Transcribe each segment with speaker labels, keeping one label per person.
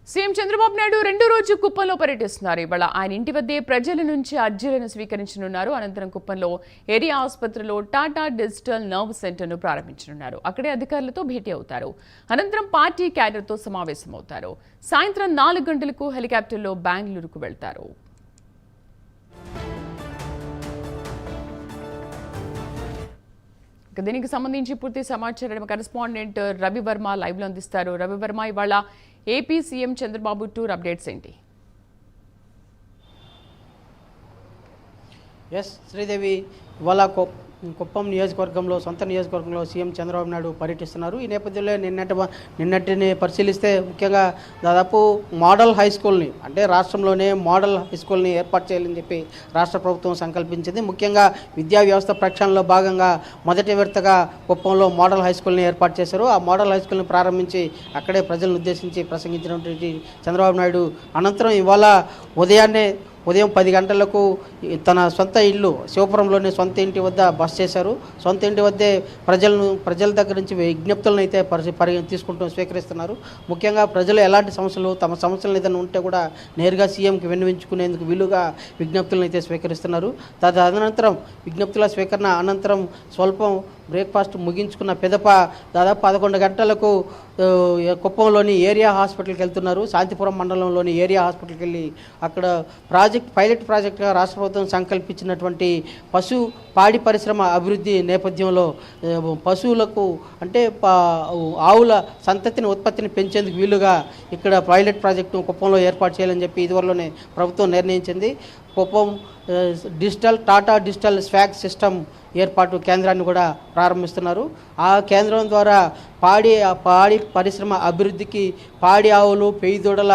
Speaker 1: CM Chandrababu Naidu రెండో రోజు కుప్పంలో పర్యటిస్తున్నారు. ఇవాళ ఆయన ఇంటి వద్దే ప్రజల నుంచి అర్జీలను స్వీకరించనున్నారు. అనంతరం కుప్పంలో ఏరియా ఆసుపత్రిలో టాటా డిజిటల్ నర్వ్ సెంటర్ను ప్రారంభించనున్నారు. అక్కడే అధికారులతో భేటీ అవుతారు. అనంతరం పార్టీ క్యాడర్తో సమావేశమవుతారు. సాయంత్రం 4 గంటలకు హెలికాప్టర్లో బెంగళూరుకు వెళ్తారు. దీనికి సంబంధించి పూర్తి సమాచారం కరెస్పాండెంట్ రవివర్మ లైవ్లో అందిస్తారు. రవివర్మ, ఇవాళ AP CM Chandrababu tour updates ఏంటి?
Speaker 2: శ్రీదేవి, ఇవాళ కుప్పం నియోజకవర్గంలో సొంత నియోజకవర్గంలో సీఎం చంద్రబాబు నాయుడు పర్యటిస్తున్నారు. ఈ నేపథ్యంలో నిన్నటిని పరిశీలిస్తే ముఖ్యంగా దాదాపు మోడల్ హై స్కూల్ని, అంటే రాష్ట్రంలోనే మోడల్ హై స్కూల్ని ఏర్పాటు చేయాలని చెప్పి రాష్ట్ర ప్రభుత్వం సంకల్పించింది. ముఖ్యంగా విద్యా వ్యవస్థ ప్రక్షాళనలో భాగంగా మొదటి విడతగా కుప్పంలో మోడల్ హై స్కూల్ని ఏర్పాటు చేశారు. ఆ మోడల్ హై స్కూల్ని ప్రారంభించి అక్కడే ప్రజలను ఉద్దేశించి ప్రసంగించినటువంటి చంద్రబాబు నాయుడు అనంతరం ఇవాళ ఉదయం 10 గంటలకు తన సొంత ఇల్లు శివపురంలోని సొంత ఇంటి వద్ద బస చేశారు. సొంత ఇంటి వద్దే ప్రజల దగ్గర నుంచి విజ్ఞప్తులను అయితే తీసుకుంటూ స్వీకరిస్తున్నారు. ముఖ్యంగా ప్రజలు ఎలాంటి సమస్యలు, తమ సమస్యలు ఏదైనా ఉంటే కూడా నేరుగా సీఎంకి విన్నవించుకునేందుకు వీలుగా విజ్ఞప్తులను అయితే స్వీకరిస్తున్నారు. తదనంతరం విజ్ఞప్తుల స్వీకరణ అనంతరం స్వల్పం బ్రేక్ఫాస్ట్ ముగించుకున్న పిదప దాదాపు 11 గంటలకు కుప్పంలోని ఏరియా హాస్పిటల్కి వెళ్తున్నారు. శాంతిపురం మండలంలోని ఏరియా హాస్పిటల్కి వెళ్ళి అక్కడ పైలట్ ప్రాజెక్టుగా రాష్ట్ర ప్రభుత్వం సంకల్పించినటువంటి పాడి పరిశ్రమ అభివృద్ధి నేపథ్యంలో పశువులకు, అంటే ఆవుల సంతతిని ఉత్పత్తిని పెంచేందుకు వీలుగా ఇక్కడ పైలట్ ప్రాజెక్టు కుప్పంలో ఏర్పాటు చేయాలని చెప్పి ఇదివరలోనే ప్రభుత్వం నిర్ణయించింది. Kuppam Tata digital swag system ఏర్పాటు కేంద్రాన్ని కూడా ప్రారంభిస్తున్నారు. ఆ కేంద్రం ద్వారా పాడి పరిశ్రమ అభివృద్ధికి, పాడి ఆవులు, పెయ్యి దూడల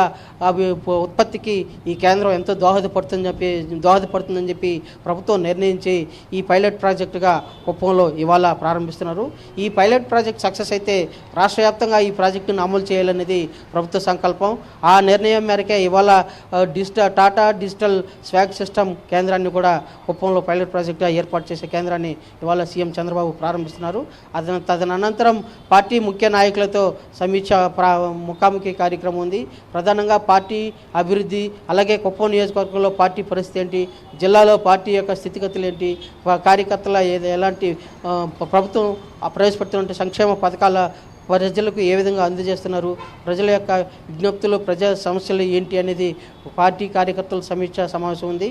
Speaker 2: ఉత్పత్తికి ఈ కేంద్రం ఎంతో దోహదపడుతుందని చెప్పి ప్రభుత్వం నిర్ణయించి ఈ పైలట్ ప్రాజెక్టుగా కుప్పంలో ఇవాళ ప్రారంభిస్తున్నారు. ఈ పైలట్ ప్రాజెక్ట్ సక్సెస్ అయితే రాష్ట్ర వ్యాప్తంగా ఈ ప్రాజెక్టును అమలు చేయాలనేది ప్రభుత్వ సంకల్పం. ఆ నిర్ణయం మేరకే ఇవాళ టాటా డిజిటల్ స్వాగ్ సిస్టమ్ కేంద్రాన్ని కూడా కుప్పంలో పైలట్ ప్రాజెక్టుగా ఏర్పాటు చేసే కేంద్రాన్ని ఇవాళ సీఎం చంద్రబాబు ప్రారంభిస్తున్నారు. తదనంతరం పార్టీ ముఖ్య నాయకులతో సమీక్ష ముఖాముఖి కార్యక్రమం ఉంది. ప్రధానంగా పార్టీ అభివృద్ధి, అలాగే కుప్పం నియోజకవర్గంలో పార్టీ పరిస్థితి ఏంటి, జిల్లాలో పార్టీ యొక్క స్థితిగతులు ఏంటి, కార్యకర్తల ఎలాంటి ప్రభుత్వం ప్రవేశపెడుతున్న సంక్షేమ పథకాల ప్రజలకు ఏ విధంగా అందజేస్తున్నారు, ప్రజల యొక్క విజ్ఞప్తులు, ప్రజా సమస్యలు ఏంటి అనేది పార్టీ కార్యకర్తల సమీక్ష సమావేశం ఉంది.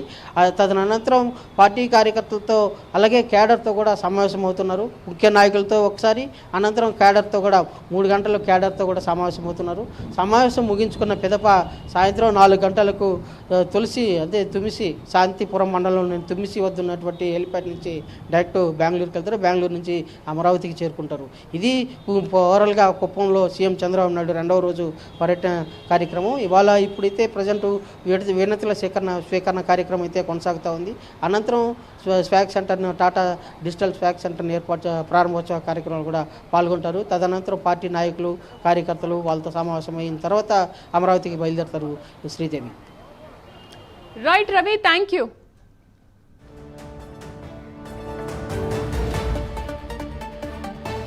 Speaker 2: తదనంతరం పార్టీ కార్యకర్తలతో అలాగే కేడర్తో కూడా సమావేశం అవుతున్నారు. ముఖ్య నాయకులతో ఒకసారి, అనంతరం కేడర్తో కూడా 3 గంటలు కేడర్తో కూడా సమావేశం అవుతున్నారు. సమావేశం ముగించుకున్న పిదప సాయంత్రం 4 గంటలకు తుమ్మిసి శాంతిపురం మండలంలోని తుమ్మిసి వద్ద ఉన్నటువంటి హెలిప్యాడ్ నుంచి డైరెక్ట్ బెంగళూరుకి వెళ్తారు. బెంగళూరు నుంచి అమరావతికి చేరుకుంటారు. ఇది ఓవరాల్గా కుప్పంలో సీఎం చంద్రబాబు నాయుడు రెండవ రోజు పర్యటన కార్యక్రమం. ఇప్పుడైతే ప్రజెంట్ వినతుల స్వీకరణ కార్యక్రమం అయితే కొనసాగుతూ ఉంది. అనంతరం స్వాగ్ సెంటర్ను, టాటా డిజిటల్ స్వాగ్ సెంటర్ను ప్రారంభోత్సవ కార్యక్రమాలు కూడా పాల్గొంటారు. తదనంతరం పార్టీ నాయకులు, కార్యకర్తలు వాళ్ళతో సమావేశమైన తర్వాత అమరావతికి బయలుదేరతారు. Sridevi.
Speaker 1: Right Ravi, thank you.